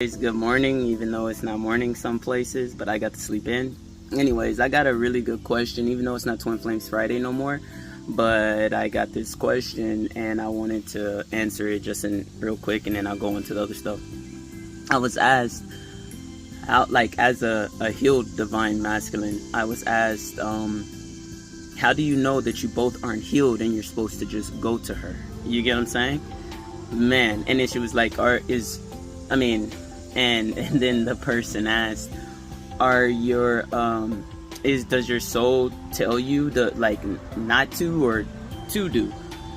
Good morning, even though it's not morning some places, but I got to sleep in. Anyways, I got a really good question, even though it's not Twin Flames Friday no more. But I got this question and I wanted to answer it just in real quick, and then I'll go into the other stuff. I was asked, like as a healed divine masculine, I was asked, how do you know that you both aren't healed and you're supposed to just go to her? You get what I'm saying? Man, and then she was like, and then the person asked, does your soul tell you not to or to do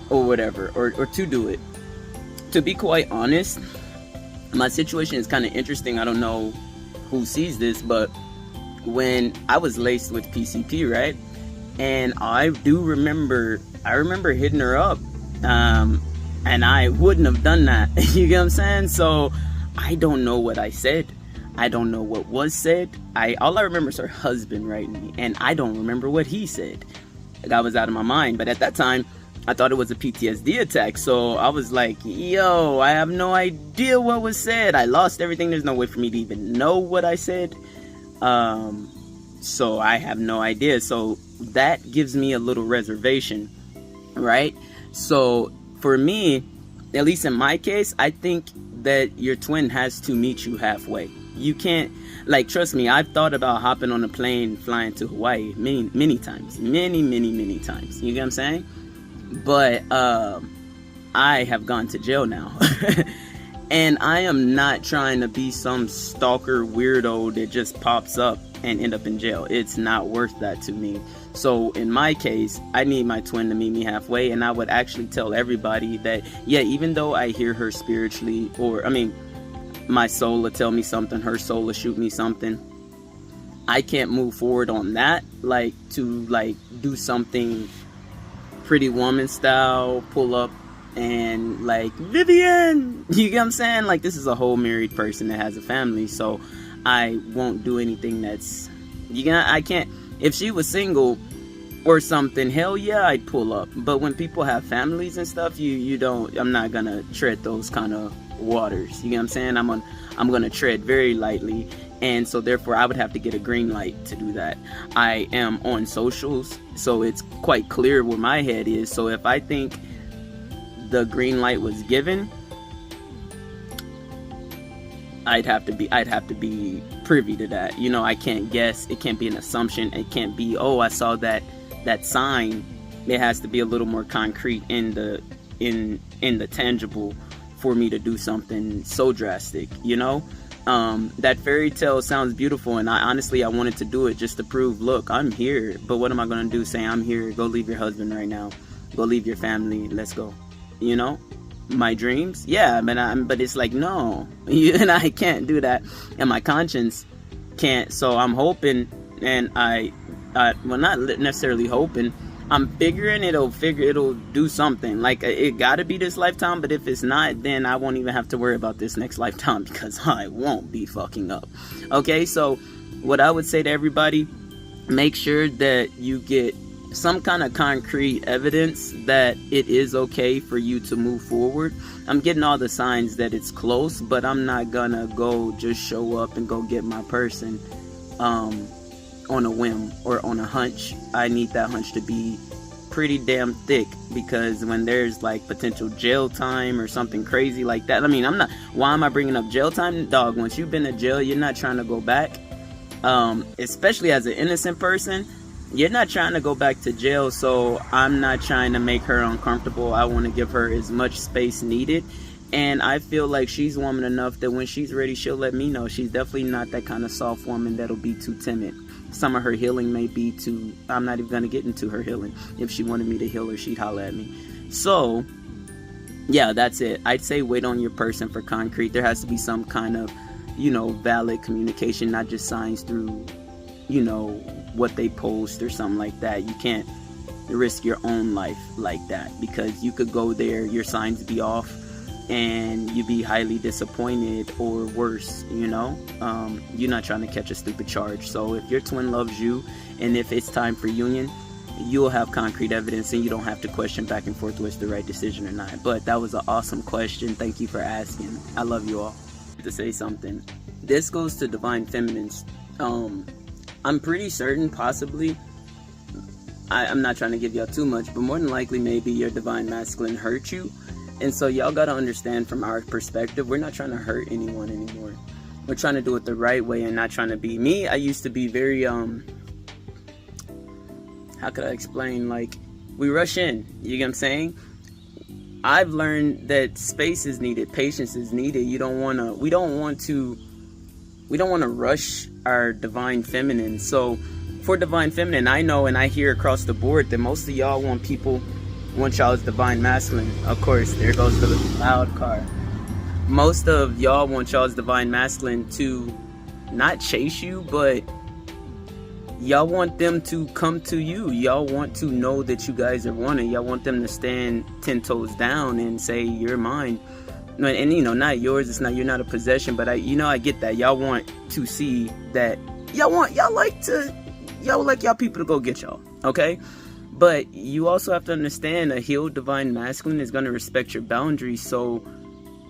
or whatever, or to do it? To be quite honest, my situation is kind of interesting. I don't know who sees this, but when I was laced with PCP, right? And I remember hitting her up, and I wouldn't have done that. You get what I'm saying? So I don't know what I said. I don't know what was said. All I remember is her husband writing me, and I don't remember what he said. Like, I was out of my mind. But at that time, I thought it was a PTSD attack. So I was like, yo, I have no idea what was said. I lost everything. There's no way for me to even know what I said. So I have no idea. So that gives me a little reservation, right? So for me, at least in my case, I think that your twin has to meet you halfway. You can't, trust me, I've thought about hopping on a plane, flying to Hawaii many times. Many times. You get what I'm saying? But I have gone to jail now. And I am not trying to be some stalker weirdo that just pops up and end up in jail. It's not worth that to me. So in my case, I need my twin to meet me halfway. And I would actually tell everybody that, yeah, even though I hear her spiritually, my soul will tell me something, her soul will shoot me something, I can't move forward on that, to do something Pretty Woman style, pull up and Vivian, you get what I'm saying? This is a whole married person that has a family, so I won't do anything that's, I can't. If she was single or something, hell yeah, I'd pull up. But when people have families and stuff, I'm not gonna tread those kind of waters. You get what I'm saying? I'm gonna tread very lightly, and so therefore I would have to get a green light to do that. I am on socials, so it's quite clear where my head is. So if I think the green light was given, I'd have to be privy to that. I can't guess. It can't be an assumption. It can't be, oh, I saw that sign. It has to be a little more concrete in the tangible for me to do something so drastic. That fairy tale sounds beautiful, and I wanted to do it just to prove, look, I'm here. But what am I gonna do? Say I'm here? Go leave your husband right now. Go leave your family. Let's go. My dreams, yeah, but it's no, and I can't do that, and my conscience can't. So I'm hoping, and well, not necessarily hoping, I'm figuring it'll do something. It gotta be this lifetime, but if it's not, then I won't even have to worry about this next lifetime, because I won't be fucking up. Okay, so what I would say to everybody, make sure that you get some kind of concrete evidence that it is okay for you to move forward. I'm getting all the signs that it's close, but I'm not gonna go just show up and go get my person on a whim or on a hunch. I need that hunch to be pretty damn thick, because when there's potential jail time or something crazy like that, why am I bringing up jail time? Dog, once you've been to jail, you're not trying to go back, especially as an innocent person. You're not trying to go back to jail, so I'm not trying to make her uncomfortable. I want to give her as much space needed, and I feel like she's woman enough that when she's ready, she'll let me know. She's definitely not that kind of soft woman that'll be too timid. Some of her healing may be too, I'm not even going to get into her healing. If she wanted me to heal her, she'd holler at me. So, yeah, that's it. I'd say wait on your person for concrete. There has to be some kind of, valid communication, not just signs through, what they post or something like that. You can't risk your own life like that, because you could go there, your signs be off, and you be highly disappointed, or worse. You're not trying to catch a stupid charge. So if your twin loves you, and if it's time for union, you'll have concrete evidence, and you don't have to question back and forth what's the right decision or not. But that was an awesome question. Thank you for asking. I love you all. to say something. This goes to divine feminines. I'm pretty certain, possibly, I'm not trying to give y'all too much, but more than likely, maybe your divine masculine hurt you. And so y'all gotta understand, from our perspective, we're not trying to hurt anyone anymore. We're trying to do it the right way and not trying to be me. I used to be very, how could I explain? Like, we rush in, you get what I'm saying? I've learned that space is needed, patience is needed. We don't want to rush our divine feminine. So for divine feminine, I know and I hear across the board that most of y'all want y'all's divine masculine. Of course, there goes the loud car. Most of y'all want y'all's divine masculine to not chase you, but y'all want them to come to you. Y'all want to know that you guys are wanted. Y'all want them to stand 10 toes down and say, you're mine. And you know, not yours, you're not a possession, but I get that. Y'all want to see that y'all like y'all people to go get y'all, okay? But you also have to understand, a healed divine masculine is going to respect your boundaries. So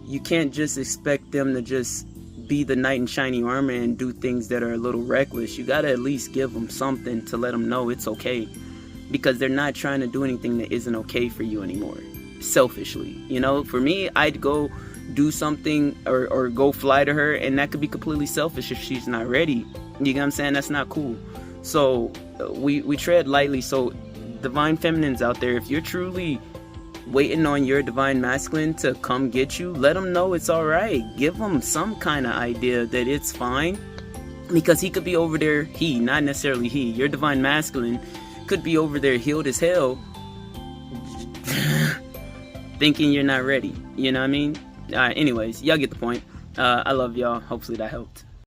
you can't just expect them to just be the knight in shiny armor and do things that are a little reckless. You got to at least give them something to let them know it's okay, because they're not trying to do anything that isn't okay for you anymore, selfishly. You know, for me, I'd go do something or go fly to her, and that could be completely selfish if she's not ready. You get what I'm saying? That's not cool. So we tread lightly. So divine feminines out there, if you're truly waiting on your divine masculine to come get you, let them know it's all right. Give them some kind of idea that it's fine, because he could be over there, not necessarily your divine masculine could be over there healed as hell thinking you're not ready. You know what I mean? Anyways, y'all get the point. I love y'all. Hopefully that helped.